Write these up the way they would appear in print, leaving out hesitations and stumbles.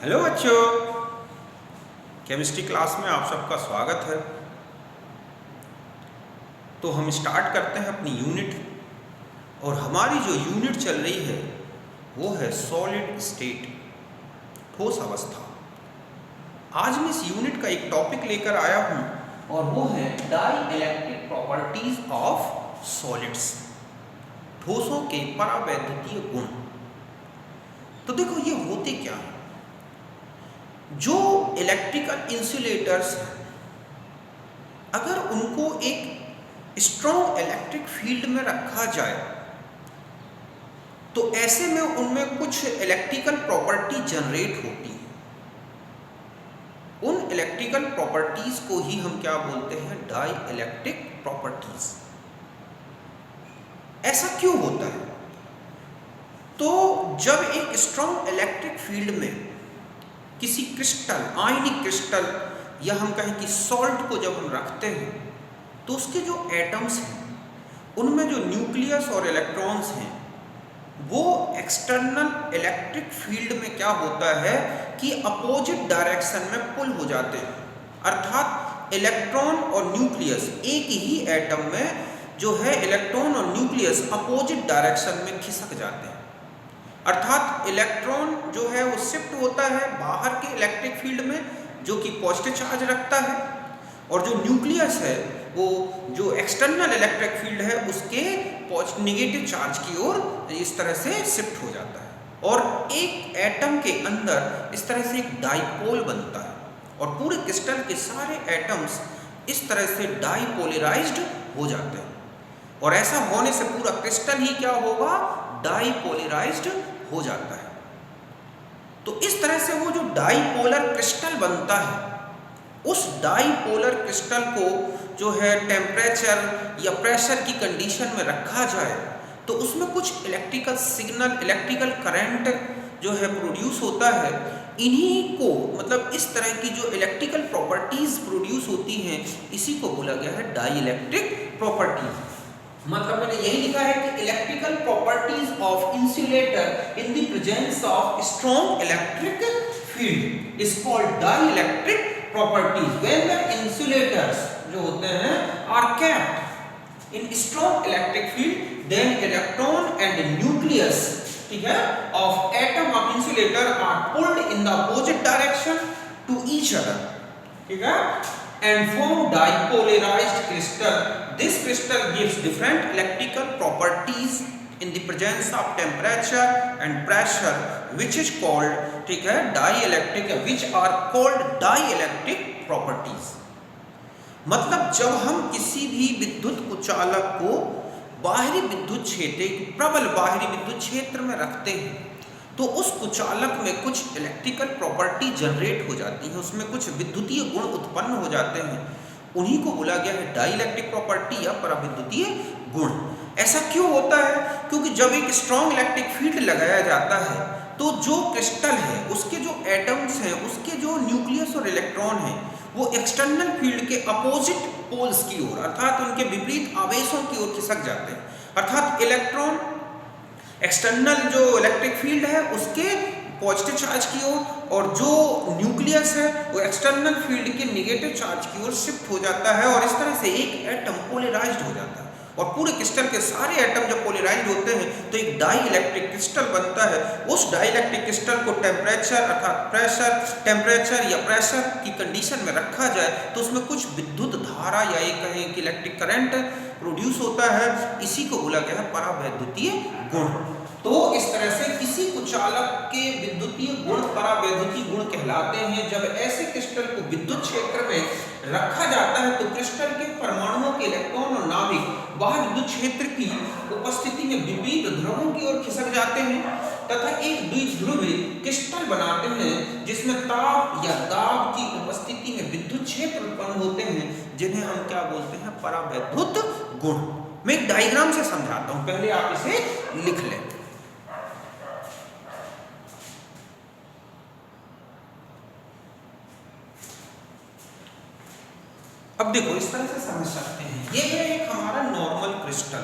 Hello बच्चों, chemistry class में आप सबका स्वागत है। तो हम स्टार्ट करते हैं अपनी यूनिट, और हमारी जो यूनिट चल रही है वो है सॉलिड स्टेट, ठोस अवस्था। आज मैं इस यूनिट का एक टॉपिक लेकर आया हूँ और वो है dielectric properties of solids, ठोसों के परावैद्युतीय गुण। तो देखो ये होते क्या है। जो इलेक्ट्रिकल इंसुलेटर्स हैं, अगर उनको एक स्ट्रॉन्ग इलेक्ट्रिक फील्ड में रखा जाए तो ऐसे में उनमें कुछ इलेक्ट्रिकल प्रॉपर्टी जनरेट होती है। उन इलेक्ट्रिकल प्रॉपर्टीज को ही हम क्या बोलते हैं? Dielectric properties. ऐसा क्यों होता है? तो जब एक स्ट्रॉन्ग इलेक्ट्रिक फील्ड में किसी क्रिस्टल, आयनिक क्रिस्टल या हम कहें कि सॉल्ट को जब हम रखते हैं तो उसके जो एटम्स हैं उनमें जो न्यूक्लियस और इलेक्ट्रॉन्स हैं वो एक्सटर्नल इलेक्ट्रिक फील्ड में क्या होता है कि अपोजिट डायरेक्शन में पुल हो जाते हैं। अर्थात इलेक्ट्रॉन और न्यूक्लियस, एक ही एटम में जो है इलेक्ट्रॉन और न्यूक्लियस अपोजिट डायरेक्शन में खिसक जाते हैं। अर्थात इलेक्ट्रॉन जो है वो शिफ्ट होता है बाहर के इलेक्ट्रिक फील्ड में जो कि पॉजिटिव चार्ज रखता है, और जो न्यूक्लियस है वो जो एक्सटर्नल इलेक्ट्रिक फील्ड है उसके नेगेटिव चार्ज की ओर इस तरह से शिफ्ट हो जाता है। और एक एटम के अंदर इस तरह से एक डाइपोल बनता है और पूरे क्रिस्टल के सारे एटम्स इस तरह से डाइपोलराइज्ड हो जाते हैं। और ऐसा होने से पूरा क्रिस्टल ही क्या होगा? डाइपोलराइज्ड हो जाता है। तो इस तरह से वो जो डाइपोलर क्रिस्टल बनता है, उस डाइपोलर क्रिस्टल को जो है टेम्परेचर या प्रेशर की कंडीशन में रखा जाए तो उसमें कुछ इलेक्ट्रिकल सिग्नल, इलेक्ट्रिकल करंट जो है प्रोड्यूस होता है। इन्हीं को मतलब इस तरह की जो इलेक्ट्रिकल प्रॉपर्टीज प्रोड्यूस होती हैं इसी को बोला गया है डाई इलेक्ट्रिक प्रॉपर्टीज। मतलब मैंने यही लिखा है कि electrical properties of insulator in the presence of strong electric field is called dielectric properties. When the insulators जो होते हैं are kept in strong electric field, then electron and nucleus, ठीक है, of atom of insulator are pulled in the opposite direction to each other, ठीक है, and form dipolarized crystal. This crystal gives different electrical properties in the presence of temperature and pressure, which is called, ठीक है, dielectric, which are called dielectric properties. मतलब जब हम किसी भी विद्युत कुचालक को बाहरी विद्युत क्षेत्र, प्रबल बाहरी विद्युत क्षेत्र में रखते हैं तो उस कुचालक में कुछ इलेक्ट्रिकल प्रॉपर्टी जनरेट हो जाती है, उसमें कुछ विद्युतीय गुण उत्पन्न हो जाते हैं। उन्हीं को बोला गया है डाइलेक्ट्रिक प्रॉपर्टी या पराविद्युतीय गुण। ऐसा क्यों होता है? क्योंकि जब एक स्ट्रॉन्ग इलेक्ट्रिक फील्ड लगाया जाता है तो जो क्रिस्टल है उसके जो एटम्स हैं, उसके जो न्यूक्लियस और इलेक्ट्रॉन हैं, वो एक्सटर्नल फील्ड के अपोजिट पोल्स की ओर अर्थात उनके विपरीत आवेशों की ओर खिसक जाते हैं। अर्थात इलेक्ट्रॉन एक्सटर्नल जो इलेक्ट्रिक फील्ड है उसके पॉजिटिव चार्ज की ओर और जो न्यूक्लियस है वो एक्सटर्नल फील्ड के नेगेटिव चार्ज की ओर शिफ्ट हो जाता है, और इस तरह से एक एटम पोलराइज्ड हो जाता है। और पूरे क्रिस्टल के सारे एटम जब पोलराइज्ड होते हैं तो एक डाई इलेक्ट्रिक क्रिस्टल बनता है। उस डाई इलेक्ट्रिक क्रिस्टल को टेम्परेचर अर्थात प्रेशर, टेम्परेचर या प्रेशर की कंडीशन में रखा जाए तो उसमें कुछ विद्युत धारा या एक कहें कि इलेक्ट्रिक करंट प्रोड्यूस होता है। इसी को बोला गया है परावैद्युतीय गुण। तो इस तरह से किसी कुचालक के विद्युतीय गुण परावैद्युतीय गुण कहलाते हैं। जब ऐसे क्रिस्टल को विद्युत क्षेत्र में रखा जाता है तो क्रिस्टल के परमाणुओं के इलेक्ट्रॉन और नाभिक बाहर विद्युत क्षेत्र की उपस्थिति में विपरीत ध्रुवों की ओर खिसक जाते हैं तथा एक द्विध्रुवी क्रिस्टल बनाते हैं जिसमें ताप या दाब की उपस्थिति में विद्युत क्षेत्र उत्पन्न होते हैं, जिन्हें हम क्या बोलते हैं? परावैद्युत गुण। मैं एक डायग्राम से समझाता हूं, पहले आप इसे लिख लें। अब देखो इस तरह से समझ सकते हैं, ये है एक हमारा नॉर्मल क्रिस्टल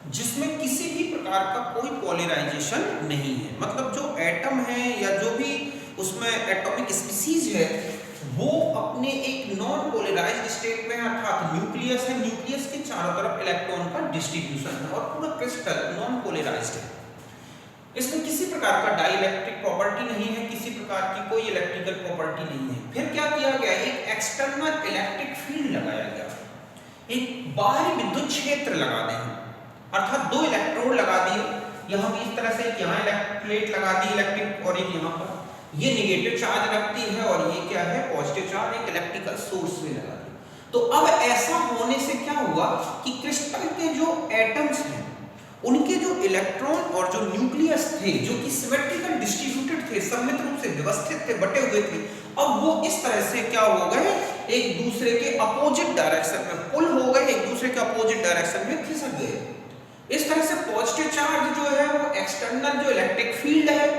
जिसमें किसी भी प्रकार का कोई पॉलिराइजेशन नहीं है। मतलब जो एटम है या जो भी उसमें एटॉमिक स्पीसीज है वो अपने एक नॉन पोलराइज्ड स्टेट में है, अर्थात न्यूक्लियस है, न्यूक्लियस के चारों तरफ इलेक्ट्रॉन का डिस्ट्रीब्यूशन है और पूरा क्रिस्टल नॉन पोलराइज्ड है। इसमें किसी प्रकार का डाइइलेक्ट्रिक प्रॉपर्टी नहीं है, किसी प्रकार की कोई इलेक्ट्रिकल प्रॉपर्टी नहीं है। फिर क्या किया गया, एक एक्सटर्नल इलेक्ट्रिक फील्ड लगाया गया, एक बाहरी विद्युत क्षेत्र लगा दें, अर्थात दो इलेक्ट्रोड लगा दिए, यहाँ इस तरह से यहाँ प्लेट लगा दी इलेक्ट्रिक और एक यहाँ पर, ये नेगेटिव चार्ज रखती है और ये क्या है पॉजिटिव चार्ज, एक इलेक्ट्रिकल सोर्स में लगा दिया। तो अब ऐसा होने से क्या हुआ कि क्रिस्टल के जो एटम्स हैं उनके जो इलेक्ट्रॉन और जो न्यूक्लियस थे जो कि सिमेट्रिकल डिस्ट्रीब्यूटेड थे, सममित रूप से व्यवस्थित थे, बटे हुए थे, अब वो इस तरह से क्या हो गए, एक दूसरे के अपोजिट डायरेक्शन में पुल हो गए, एक दूसरे के अपोजिट डायरेक्शन में खिसक गए। इस तरह से पॉजिटिव चार्ज जो है वो एक्सटर्नल जो इलेक्ट्रिक फील्ड है,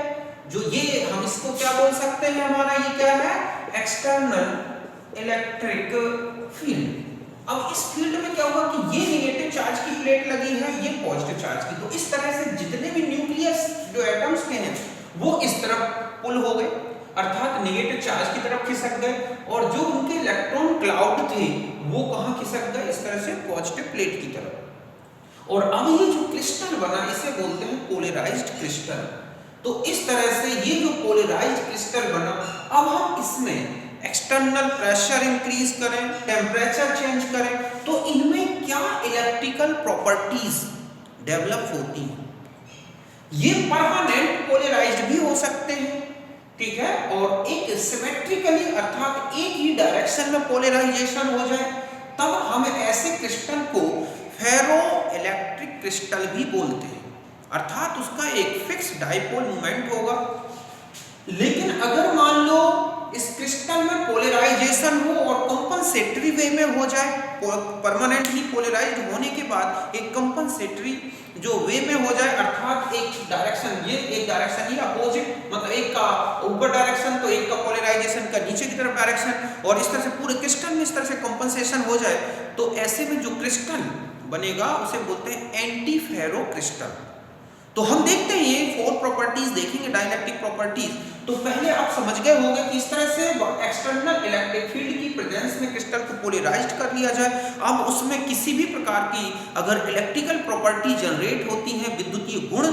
जो ये हम इसको क्या बोल सकते हैं, हमारा ये क्या है एक्सटर्नल इलेक्ट्रिक फील्ड। अब इस फील्ड में क्या हुआ कि ये नेगेटिव चार्ज की प्लेट लगी है, ये पॉजिटिव चार्ज की, तो इस तरह से जितने भी न्यूक्लियस जो एटम्स के हैं वो इस तरफ पुल हो गए, अर्थात नेगेटिव चार्ज की तरफ खिसक गए, और जो उनके इलेक्ट्रॉन क्लाउड थे वो कहां खिसक गए, इस तरह से पॉजिटिव प्लेट की तरफ। और अब ये जो क्रिस्टल बना इसे बोलते हैं पोलराइज्ड क्रिस्टल। तो इस तरह से ये जो पोलराइज्ड क्रिस्टल बना, अब हम इसमें एक्सटर्नल प्रेशर इंक्रीज करें, टेम्परेचर चेंज करें, तो इनमें क्या इलेक्ट्रिकल प्रॉपर्टीज डेवलप होती हैं। ये परमानेंट पोलराइज्ड भी हो सकते हैं, ठीक है, और एक सिमेट्रिकली अर्थात एक ही डायरेक्शन में पोलराइजेशन हो जाए, तब हम ऐसे क्रिस्टल को फेरो इलेक्ट्रिक क्रिस्टल भी बोलते हैं, अर्थात उसका एक फिक्स डाइपोल मोमेंट होगा। लेकिन अगर मान लो इस क्रिस्टल में पोलराइजेशन हो और कंपनसेटरी वे में हो जाए, परमानेंटली पोलराइज्ड होने के बाद एक कंपनसेटरी जो वे में हो जाए, अर्थात एक डायरेक्शन ये एक डायरेक्शन ही अपोजिट, मतलब एक का ऊपर डायरेक्शन तो एक का पोलराइजेशन का नीचे की तरफ डायरेक्शन, और इस तरह से पूरे क्रिस्टल में इस तरह से कंपनसेशन हो जाए, तो ऐसे में जो क्रिस्टल बनेगा उसे बोलते हैं एंटी फेरो क्रिस्टल। तो हम देखते हैं ये 4 प्रॉपर्टीज देखेंगे डाइलेक्ट्रिक प्रॉपर्टीज। तो पहले आप समझ गए होंगे कि इस तरह से एक्सटर्नल इलेक्ट्रिक फील्ड की प्रेजेंस में क्रिस्टल को पोलराइज्ड कर लिया जाए। अब उसमें किसी भी प्रकार की अगर इलेक्ट्रिकल प्रॉपर्टी जनरेट होती है, विद्युतीय गुण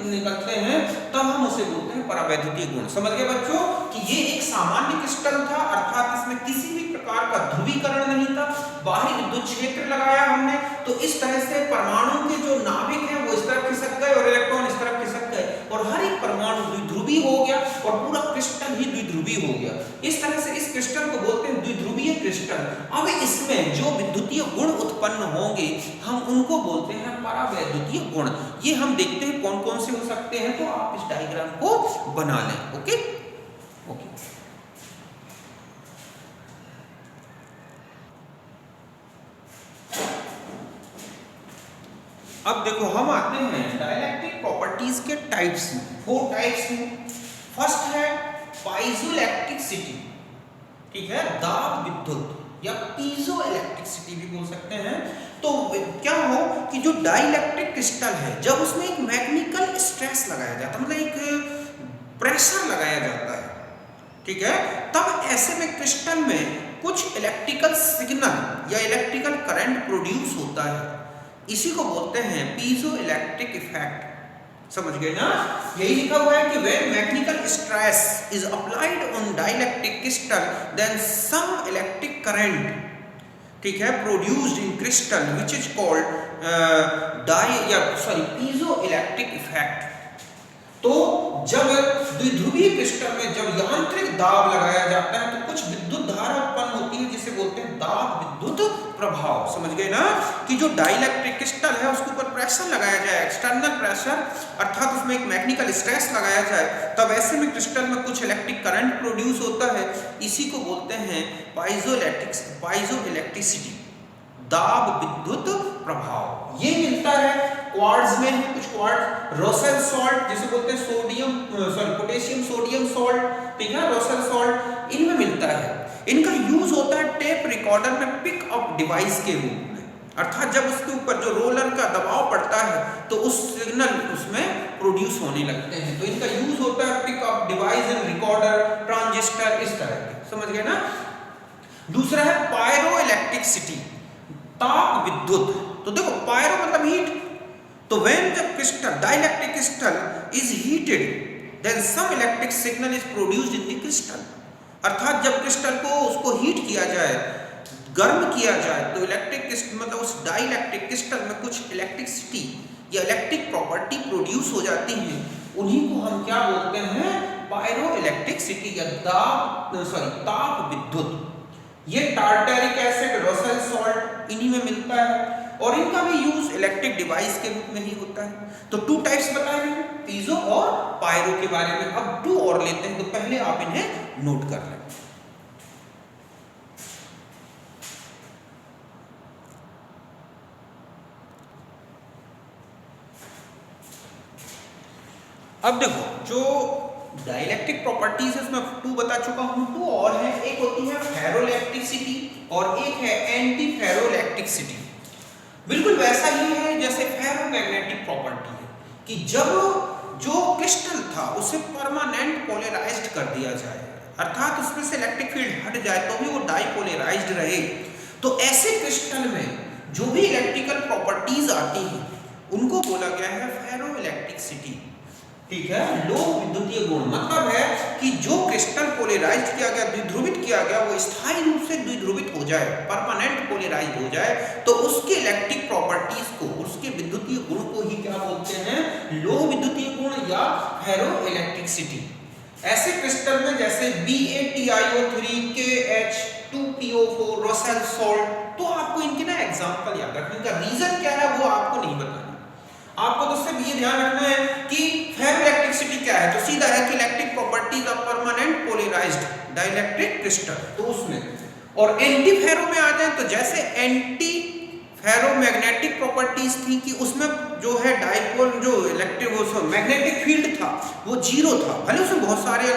निकलते हैं, तब हम उसे बोलते हैं परावैद्युतीय गुण। समझ गए बच्चों कि ये एक सामान्य क्रिस्टल था, अर्थात इसमें किसी भी प्रकार का ध्रुवीकरण नहीं था, बाहरी विद्युत क्षेत्र लगाया हमने, तो इस तरह से परमाणु के जो नाभिक है वो इस तरफ खिसक गए और इलेक्ट्रॉन इस तरफ खिसक गए, और हर एक परमाणु द्विध्रुवी हो गया और पूरा क्रिस्टल ही द्विध्रुवी हो गया। इस तरह से इस क्रिस्टल को बोलते हैं द्विध्रुवीय क्रिस्टल। अब इसमें जो विद्युतीय गुण उत्पन्न होंगे हम उनको बोलते हैं परावैद्युतीय गुण। ये हम देखते हैं कौन कौन से हो सकते हैं, तो आप इस डायग्राम को बना लें। ओके ओके अब देखो हम आते हैं डाइलेक्ट्रिक प्रॉपर्टीज के टाइप्स में। 4 टाइप्स में। फर्स्ट है पाइजोइलेक्ट्रिसिटी, ठीक है, दाब विद्युत या पीजो इलेक्ट्रिसिटी भी बोल सकते हैं। तो क्या हो कि जो डाइलेक्ट्रिक क्रिस्टल है जब उसमें एक मैकेनिकल स्ट्रेस लगाया जाता है, मतलब एक प्रेशर लगाया जाता है, ठीक है, तब ऐसे में क्रिस्टल में कुछ इलेक्ट्रिकल सिग्नल या इलेक्ट्रिकल करंट प्रोड्यूस होता है, इसी को बोलते हैं पीजो इलेक्ट्रिक इफेक्ट। समझ गए ना, यही लिखा हुआ है कि when mechanical stress is applied on dielectric crystal then some electric current, ठीक है, produced in crystal which is called piezo electric effect। तो जब द्विध्रुवीय क्रिस्टल में जब यांत्रिक दाब लगाया जाता है तो कुछ विद्युत धारा उत्पन्न होती है जिसे बोलते हैं दाब विद्युत प्रभाव। समझ गए ना कि जो डाइलेक्ट्रिक क्रिस्टल है उसके ऊपर प्रेशर लगाया जाए, एक्सटर्नल प्रेशर, अर्थात उसमें एक मैकेनिकल स्ट्रेस लगाया जाए, तब ऐसे में क्रिस्टल में कुछ इलेक्ट्रिक करंट प्रोड्यूस होता है, इसी को बोलते हैं पाइजो इलेक्ट्रिसिटी, दाब विद्युत प्रभाव। ये मिलता है क्वार्ट्ज में, है कुछ क्वार्ट्ज, रोसेल सॉल्ट जिसे बोलते हैं पोटेशियम सोडियम सॉल्ट, ठीक है, रोसेल सॉल्ट, इनमें मिलता है। इनका यूज होता है टेप रिकॉर्डर में पिक अप डिवाइस के रूप में, अर्थात जब उसके ऊपर जो रोलर का दबाव पड़ता है तो उस सिग्नल उसमें प्रोड्यूस होने लगते हैं। तो इनका यूज होता है पिकअप डिवाइस इन रिकॉर्डर, ट्रांजिस्टर, इस तरह के, समझ गए ना। दूसरा है पायरो इलेक्ट्रिसिटी, ताप विद्युत। तो देखो पायरो मतलब हीट, तो when the crystal dielectric crystal is heated then some electric signal is produced in the crystal. अर्थात जब क्रिस्टल को उसको हीट किया जाए, गर्म किया जाए, तो इलेक्ट्रिक मतलब उस डाइलेक्ट्रिक क्रिस्टल में कुछ इलेक्ट्रिसिटी या इलेक्ट्रिक प्रॉपर्टी प्रोड्यूस हो जाती है। उन्हीं को हम क्या बोलते हैं, पायरो इलेक्ट्रिसिटी या ताप विद्युत। ये टार्टरिक एसिड, रसेल सॉल्ट इन्हीं में मिलता है, और इनका भी यूज इलेक्ट्रिक डिवाइस के रूप में ही होता है। तो 2 टाइप्स बताए गए, पीजो और पायरो के बारे में। अब 2 और लेते हैं, तो पहले आप इन्हें नोट कर लें। अब देखो जो डाइलेक्ट्रिक प्रॉपर्टीज है उसमें 2 बता चुका हूं, 2 और है। एक होती है फेरोइलेक्ट्रिसिटी और एक है एंटी फेरोइलेक्ट्रिसिटी। बिल्कुल वैसा ही है जैसे फेरोमैग्नेटिक प्रॉपर्टी है कि जब जो क्रिस्टल था उसे परमानेंट पोलराइज्ड कर दिया जाए, अर्थात उसमें से इलेक्ट्रिक फील्ड हट जाए तो भी वो डाइपोलराइज्ड रहे, तो ऐसे क्रिस्टल में जो भी इलेक्ट्रिकल प्रॉपर्टीज आती हैं उनको बोला गया है फेरोइलेक्ट्रिसिटी। ठीक है, लोह विद्युतीय गुण मतलब है कि जो क्रिस्टल पोलराइज्ड किया गया, द्विध्रुवित किया गया, वो स्थायी रूप से द्विध्रुवित हो जाए, परमानेंट पोलराइज्ड हो जाए, तो उसके इलेक्ट्रिक प्रॉपर्टीज को, उसके विद्युतीय गुण को ही क्या बोलते हैं, लोह विद्युतीय गुण या फेरोइलेक्ट्रिसिटी। ऐसे क्रिस्टल में जैसे BaTiO3, KH2PO4, रसेल सॉल्ट, तो आपको इनके ना एग्जांपल याद रखने का, रीजन क्या है वो आपको नहीं बताना, आपको तो सिर्फ ये ध्यान रखना है कि फेरोइलेक्ट्रिसिटी क्या है। तो सीधा है कि electric properties of permanent polarized dielectric crystal, तो उसमें। और एंटी फेरो में आ जाए तो जैसे एंटी फेरोमैग्नेटिक प्रॉपर्टीज थी कि उसमें जो है डाइपोल, जो इलेक्ट्रिक वो मैग्नेटिक फील्ड था वो 0 था, भले उसमें बहुत सारे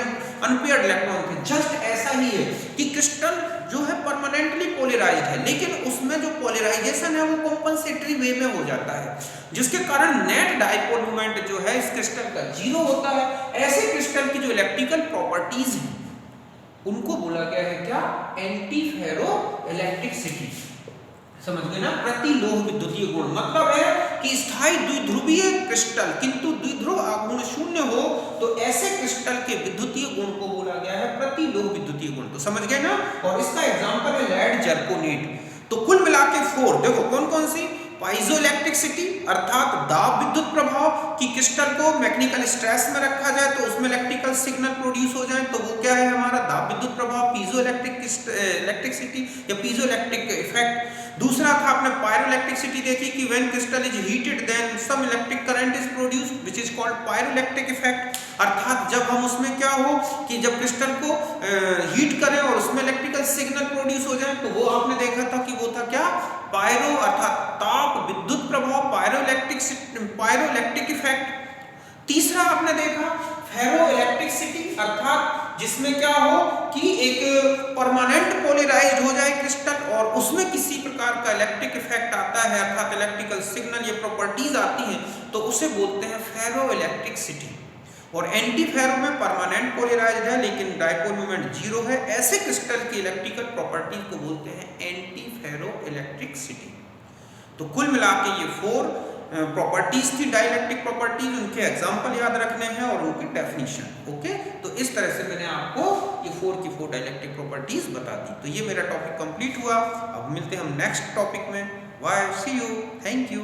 अनपेयर्ड इलेक्ट्रॉन थे। जस्ट ऐसा ही है कि क्रिस्टल जो है परमानेंटली पोलराइज्ड है, लेकिन उसमें जो पोलराइजेशन है वो कंपनसेटरी वे में हो जाता है, जिसके कारण नेट डाइपोल मोमेंट जो है इस क्रिस्टल का 0 होता है। ऐसे क्रिस्टल की जो इलेक्ट्रिकल प्रॉपर्टीज हैं उनको बोला गया है क्या, एंटी फेरोइलेक्ट्रिसिटी। समझ गए ना। प्रतिलोह विद्युतीय गुण मतलब है कि स्थायी द्विध्रुवीय क्रिस्टल किंतु द्विध्रुव आघूर्ण शून्य हो, तो ऐसे क्रिस्टल के विद्युतीय गुण को बोला गया है प्रतिलोह विद्युतीय गुण। तो समझ गए ना। और इसका एग्जांपल है लेड जर्कोनेट। तो कुल मिला के 4 देखो कौन कौन सी, पाइजोइलेक्ट्रिसिटी अर्थात दाब विद्युत प्रभाव, कि क्रिस्टल को मैकेनिकल स्ट्रेस में रखा जाए तो उसमें इलेक्ट्रिकल सिग्नल प्रोड्यूस हो जाए, तो वो क्या है हमारा दाब विद्युत प्रभाव, पीजोइलेक्ट्रिसिटी या पीजोइलेक्ट्रिक इफेक्ट। दूसरा था आपने पायरोइलेक्ट्रिसिटी देखी कि when crystal is heated then some electric current is produced which is called pyroelectric effect, अर्थात जब हम उसमें क्या हो कि जब क्रिस्टल को हीट करें और उसमें इलेक्ट्रिकल सिग्नल प्रोड्यूस हो जाए, तो वो आपने देखा था कि वो था क्या, पायरो अर्थात ताप विद्युत प्रभाव, पायरोइलेक्ट्रिक इफेक्ट। तीसरा आपने देखा फेरोइलेक्ट्रिसिटी अर्थात जिसमें क्या हो कि एक परमानेंट पोलराइज्ड हो जाए क्रिस्टल और उसमें किसी प्रकार का इलेक्ट्रिक इफेक्ट आता है अर्थात इलेक्ट्रिकल सिग्नल ये प्रॉपर्टीज आती हैं, तो उसे बोलते हैं फेरोइलेक्ट्रिसिटी। और एंटी फेरो में परमानेंट पोलराइज्ड है लेकिन डाइपोल मोमेंट 0 है, ऐसे क्रिस्टल की इलेक्ट्रिकल प्रॉपर्टीज को बोलते हैं एंटी फेरोइलेक्ट्रिसिटी। तो कुल मिला के ये 4 प्रॉपर्टीज थी डाइलेक्ट्रिक प्रॉपर्टीज, उनके एग्जांपल याद रखने हैं और उनकी डेफिनेशन। ओके, तो इस तरह से मैंने आपको ये 4 की 4 डाइलेक्ट्रिक प्रॉपर्टीज बता दी। तो ये मेरा टॉपिक कंप्लीट हुआ। अब मिलते हैं हम नेक्स्ट टॉपिक में। Bye, see you, thank you.